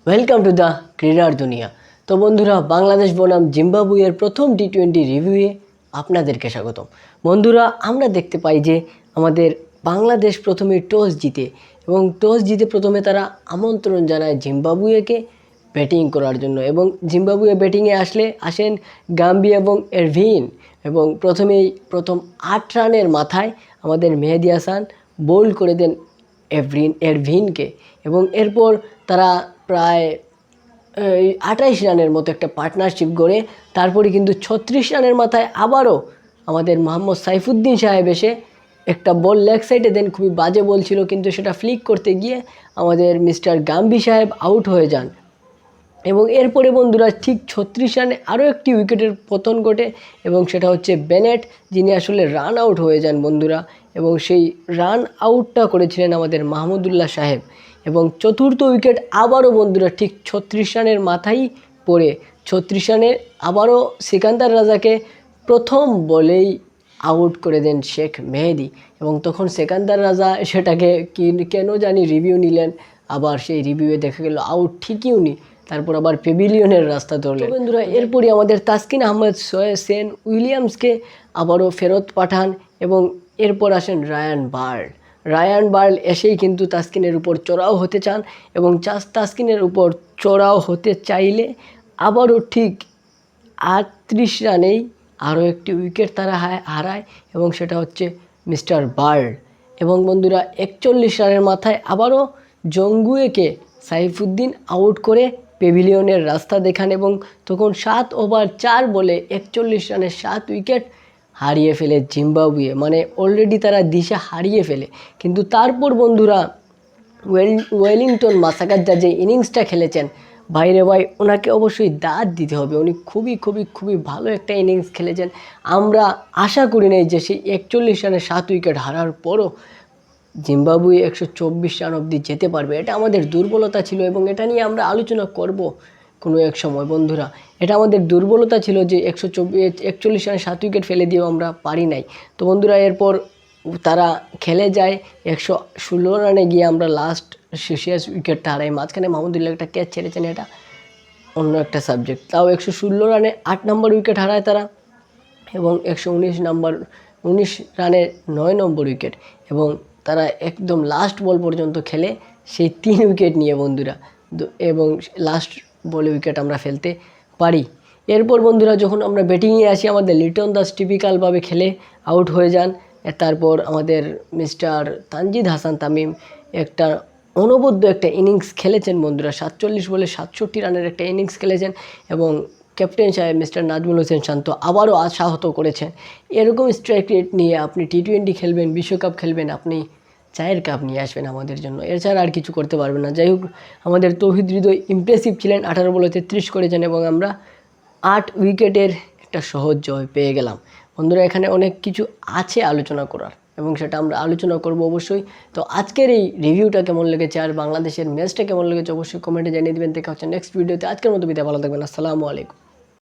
Welcome to the ক্রীড়ার দুনিয়া। তো বন্ধুরা, বাংলাদেশ বনাম জিম্বাবুয়ের প্রথম টি-20 রিভিউয়ে আপনাদেরকে স্বাগতম। বন্ধুরা, আমরা দেখতে পাই যে আমাদের বাংলাদেশ প্রথমে টস জিতে এবং টস জিতে প্রথমে তারা আমন্ত্রণ জানায় জিম্বাবুয়েকে ব্যাটিং করার জন্য এবং জিম্বাবুয়ে ব্যাটিংয়ে আসেন গাম্বি এবং এরভিন এবং প্রথম 8 রানের মাথায় আমাদের মেহেদী হাসান বোল্ড করে দেন এরভিনকে এবং এরপর তারা প্রায় 28 রানের মতো একটা পার্টনারশিপ গড়ে তারপরে কিন্তু 36 রানের মাথায় আবারও আমাদের মোহাম্মদ সাইফুদ্দিন সাহেব এসে একটা বল লেগ সাইডে দেন। খুবই বাজে বল ছিল, কিন্তু সেটা ফ্লিক করতে গিয়ে আমাদের মিস্টার গাম্বি সাহেব আউট হয়ে যান এবং এরপরে বন্ধুরা ঠিক 36 রানে আরও একটি উইকেটের পতন ঘটে এবং সেটা হচ্ছে বেনেট, যিনি আসলে রান আউট হয়ে যান বন্ধুরা। এবং সেই রান আউটটা করেছিলেন আমাদের মাহমুদুল্লাহ সাহেব এবং চতুর্থ উইকেট আবারও বন্ধুরা ঠিক 36 রানের মাথায় পড়ে 36 রানে আবারও সিকান্দার রাজাকে প্রথম বলেই আউট করে দেন শেখ মেহেদী এবং তখন সিকান্দার রাজা সেটাকে কেন জানি রিভিউ নিলেন, আবার সেই রিভিউয়ে দেখা গেল আউট ঠিকই উনি, তারপর আবার পেভিলিয়নের রাস্তা ধরলেন বন্ধুরা। এরপরই আমাদের তাসকিন আহমেদ সেন উইলিয়ামসকে আবারও ফেরত পাঠান এবং এরপর আসেন রায়ান বার্ল এসেই কিন্তু তাসকিনের উপর চড়াও হতে চান এবং তাসকিনের উপর চড়াও হতে চাইলে আবারও ঠিক 38 রানেই আরও একটি উইকেট তারা হারায় এবং সেটা হচ্ছে মিস্টার বার্ল এবং বন্ধুরা 41 রানের মাথায় আবারও জঙ্গুয়েকে সাইফুদ্দিন আউট করে পেভিলিয়নের রাস্তা দেখান এবং তখন 7 ওভার 4 বলে 41 রানে 7 উইকেট হারিয়ে ফেলে জিম্বাবুয়ে, মানে অলরেডি তারা দিশা হারিয়ে ফেলে। কিন্তু তারপর বন্ধুরা ওয়েলিংটন মাসাকাদ্দা যে ইনিংসটা খেলেছেন, বাইরে ওনাকে অবশ্যই দাঁত দিতে হবে। উনি খুবই ভালো একটা ইনিংস খেলেছেন। আমরা আশা করি নাই যে সেই 41 রানে 7 উইকেট হারার পরও জিম্বাবুয়ে 124 রান অবধি যেতে পারবে। এটা আমাদের দুর্বলতা ছিল এবং এটা নিয়ে আমরা আলোচনা করব কোনো এক সময় বন্ধুরা। এটা আমাদের দুর্বলতা ছিল যে 41 রানে 7 উইকেট ফেলে দিয়েও আমরা পারি নাই। তো বন্ধুরা, এরপর তারা খেলে যায় 116 রানে গিয়ে আমরা লাস্ট শেষ উইকেটটা হারাই। মাঝখানে মাহমুদুল্লাহ একটা ক্যাচ ছেড়েছেন, এটা অন্য একটা সাবজেক্ট। তাও 116 রানে 8 নম্বর উইকেট হারায় তারা এবং 119 রানে 9 নম্বর উইকেট এবং তারা একদম লাস্ট বল পর্যন্ত খেলে সেই 3 উইকেট নিয়ে বন্ধুরা, এবং লাস্ট বলে উইকেট আমরা ফেলতে পারি। এরপর বন্ধুরা যখন আমরা ব্যাটিংয়ে আসি, আমাদের লিটন দাস টিপিক্যালভাবে খেলে আউট হয়ে যান। তারপর আমাদের মিস্টার তানজিদ হাসান তামিম একটা অনবদ্য একটা ইনিংস খেলেছেন বন্ধুরা, 47 বলে 67 রানের একটা ইনিংস খেলেছেন এবং ক্যাপ্টেন সাহেব মিস্টার নাজমুল হোসেন শান্ত আবারও আশাহত করেছেন। এরকম স্ট্রাইক রেট নিয়ে আপনি টি-20 খেলবেন, বিশ্বকাপ খেলবেন, আপনি চায়ের কাপ নিয়ে আসবেন আমাদের জন্য, এছাড়া আর কিছু করতে পারবেন না। যাই হোক, আমাদের তৌহিদ হৃদয় ইমপ্রেসিভ ছিলেন, 18 বলে 33 করেছেন এবং আমরা 8 উইকেটের একটা সহজ জয় পেয়ে গেলাম বন্ধুরা। এখানে অনেক কিছু আছে আলোচনা করার এবং সেটা আমরা আলোচনা করব অবশ্যই। তো আজকের এই রিভিউটা কেমন লেগেছে আর বাংলাদেশের ম্যাচটা কেমন লেগেছে অবশ্যই কমেন্টে জানিয়ে দেবেন। দেখা হচ্ছে নেক্সট ভিডিওতে। আজকের মতো বিদায়, ভালো থাকবেন, আসসালামু আলাইকুম।